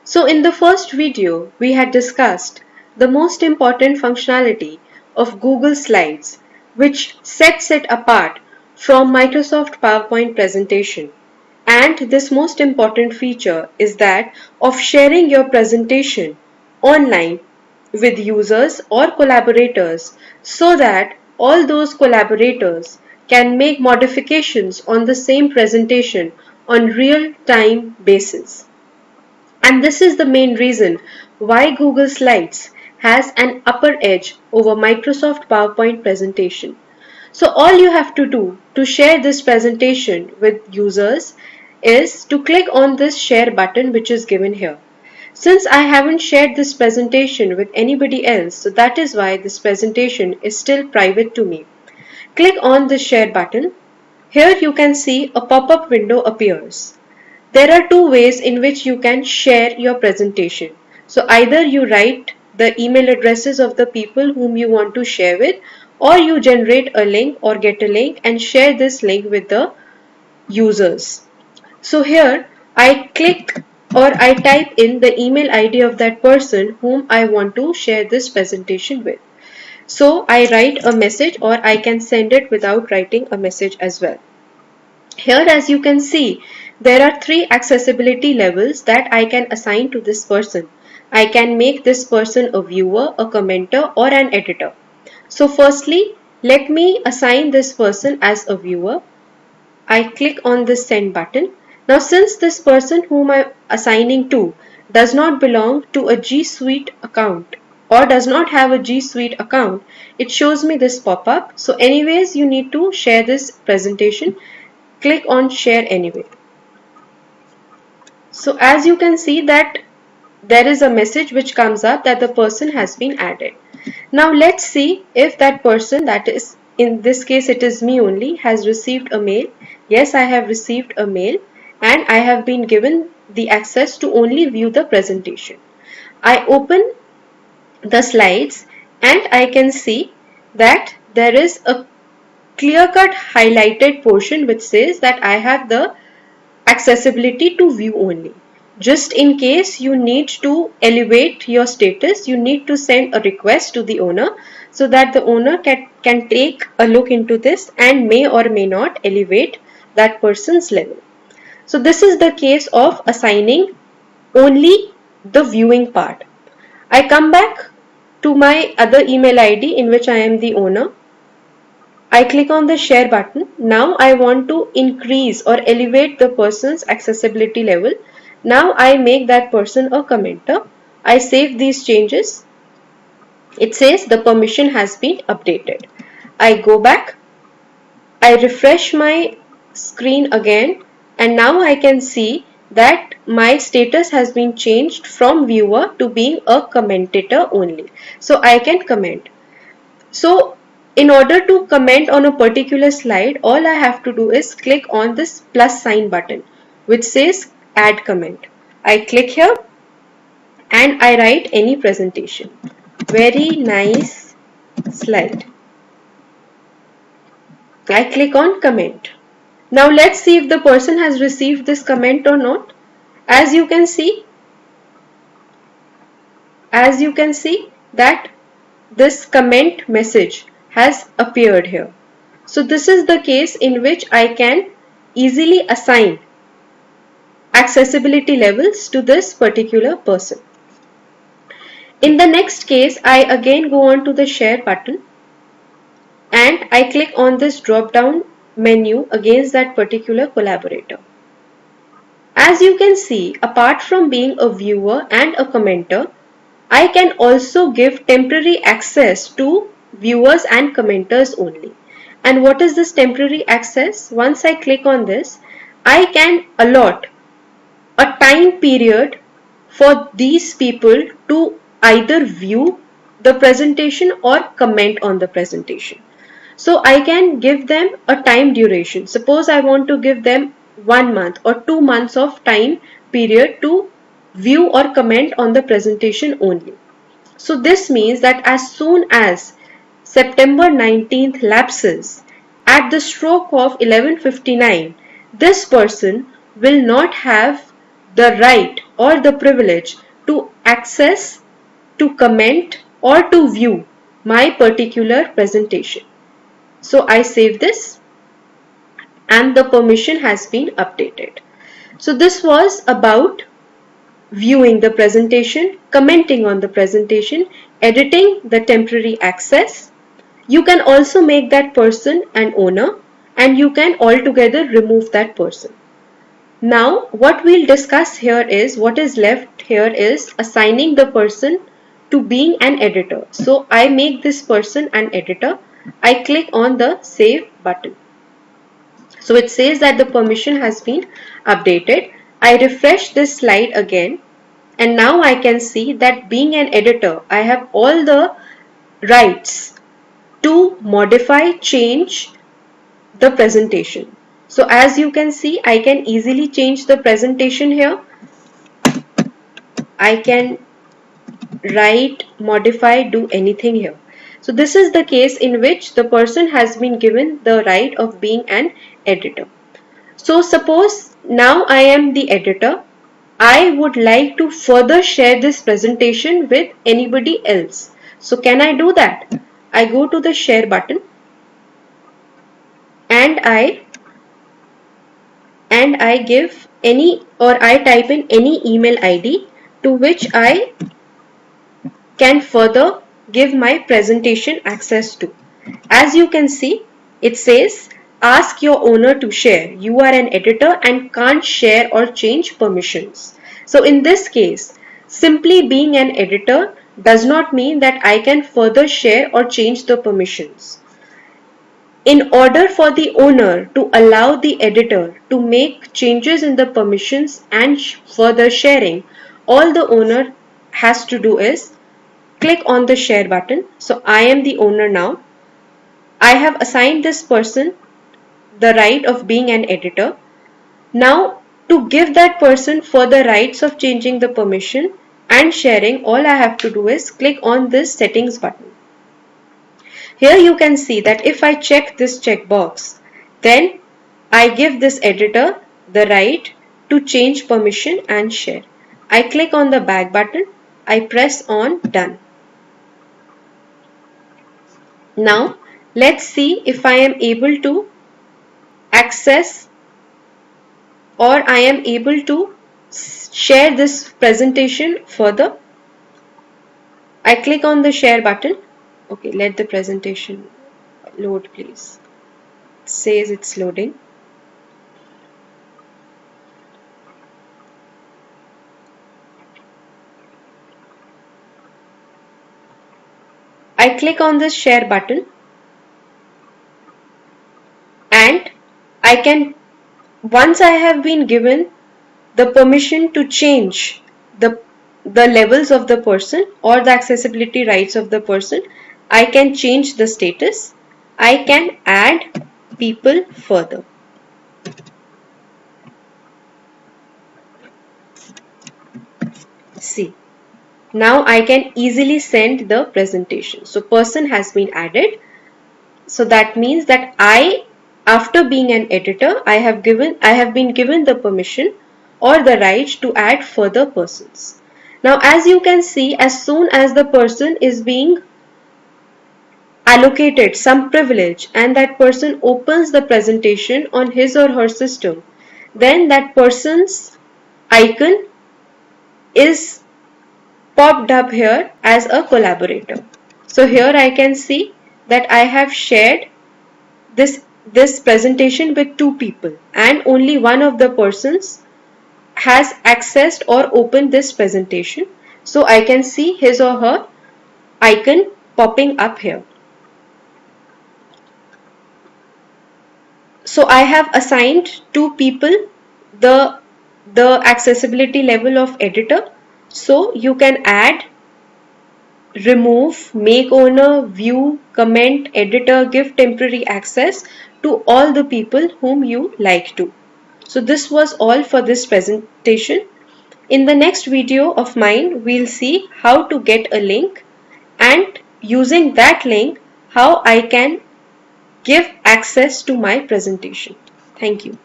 So in the first video, we had discussed the most important functionality of Google Slides, which sets it apart from Microsoft PowerPoint presentation. And this most important feature is that of sharing your presentation online with users or collaborators so that all those collaborators can make modifications on the same presentation on real-time basis. And this is the main reason why Google Slides has an upper edge over Microsoft PowerPoint presentation. So all you have to do to share this presentation with users is to click on this share button which is given here. Since I haven't shared this presentation with anybody else, so that is why this presentation is still private to me. Click on the share button. Here you can see a pop-up window appears. There are two ways in which you can share your presentation. So either you write the email addresses of the people whom you want to share with, or you generate a link or get a link and share this link with the users. So here I click or I type in the email ID of that person whom I want to share this presentation with. So I write a message or I can send it without writing a message as well. Here, as you can see, there are three accessibility levels that I can assign to this person. I can make this person a viewer, a commenter, or an editor. So firstly, let me assign this person as a viewer. I click on this send button. Now since this person whom I am assigning to does not belong to a G Suite account or does not have a G Suite account, it shows me this pop-up. So anyways, you need to share this presentation. Click on share anyway. So as you can see that there is a message which comes up that the person has been added. Now let's see if that person, that is in this case it is me only, has received a mail. Yes, I have received a mail and I have been given the access to only view the presentation. I open the slides and I can see that there is a clear-cut highlighted portion which says that I have the accessibility to view only. Just in case you need to elevate your status, you need to send a request to the owner so that the owner can take a look into this and may or may not elevate that person's level. So this is the case of assigning only the viewing part. I come back to my other email ID in which I am the owner. I click on the share button. Now I want to increase or elevate the person's accessibility level. Now I make that person a commenter. I save these changes. It says the permission has been updated. I go back. I refresh my screen again and now I can see that my status has been changed from viewer to being a commentator only. So I can comment. So in order to comment on a particular slide, all I have to do is click on this plus sign button which says add comment. I click here and I write any presentation. Very nice slide. I click on comment. Now let's see if the person has received this comment or not. As you can see that this comment message has appeared here. So this is the case in which I can easily assign accessibility levels to this particular person. In the next case, I again go on to the share button and I click on this drop down menu against that particular collaborator. As you can see, apart from being a viewer and a commenter, I can also give temporary access to viewers and commenters only. And what is this temporary access? Once I click on this, I can allot a time period for these people to either view the presentation or comment on the presentation. So I can give them a time duration. Suppose I want to give them 1 month or 2 months of time period to view or comment on the presentation only. So this means that as soon as September 19th lapses, at the stroke of 11:59, this person will not have the right or the privilege to access, to comment, or to view my particular presentation. So I save this and the permission has been updated. So this was about viewing the presentation, commenting on the presentation, editing the temporary access. You can also make that person an owner and you can altogether remove that person. Now what we'll discuss here is, what is left here is assigning the person to being an editor. So I make this person an editor. I click on the save button. So it says that the permission has been updated. I refresh this slide again and now I can see that being an editor, I have all the rights to modify, change the presentation. So as you can see, I can easily change the presentation here. I can write, modify, do anything here. So this is the case in which the person has been given the right of being an editor. So suppose now I am the editor. I would like to further share this presentation with anybody else. So can I do that? I go to the share button and I give any, or I type in any email ID to which I can further give my presentation access to. As you can see, it says ask your owner to share. You are an editor and can't share or change permissions. So in this case, simply being an editor does not mean that I can further share or change the permissions. In order for the owner to allow the editor to make changes in the permissions and further sharing, all the owner has to do is click on the share button. So I am the owner now. I have assigned this person the right of being an editor. Now to give that person further rights of changing the permission and sharing, all I have to do is click on this settings button. Here you can see that if I check this checkbox, then I give this editor the right to change permission and share. I click on the back button. I press on done. Now let's see if I am able to access or I am able to share this presentation further. I click on the share button. Okay, let the presentation load please. It says it's loading. I click on this share button and I can, once I have been given the permission to change the levels of the person or the accessibility rights of the person, I can change the status. I can add people further. See, now I can easily send the presentation. So person has been added. So that means that after being an editor, I have been given the permission or the right to add further persons. Now as you can see, as soon as the person is being allocated some privilege and that person opens the presentation on his or her system, then that person's icon is popped up here as a collaborator. So here I can see that I have shared this presentation with two people and only one of the persons has accessed or opened this presentation. So I can see his or her icon popping up here. So I have assigned two people the accessibility level of editor. So you can add, remove, make owner, view, comment, editor, give temporary access to all the people whom you like to. So this was all for this presentation. In the next video of mine, we'll see how to get a link and using that link, how I can give access to my presentation. Thank you.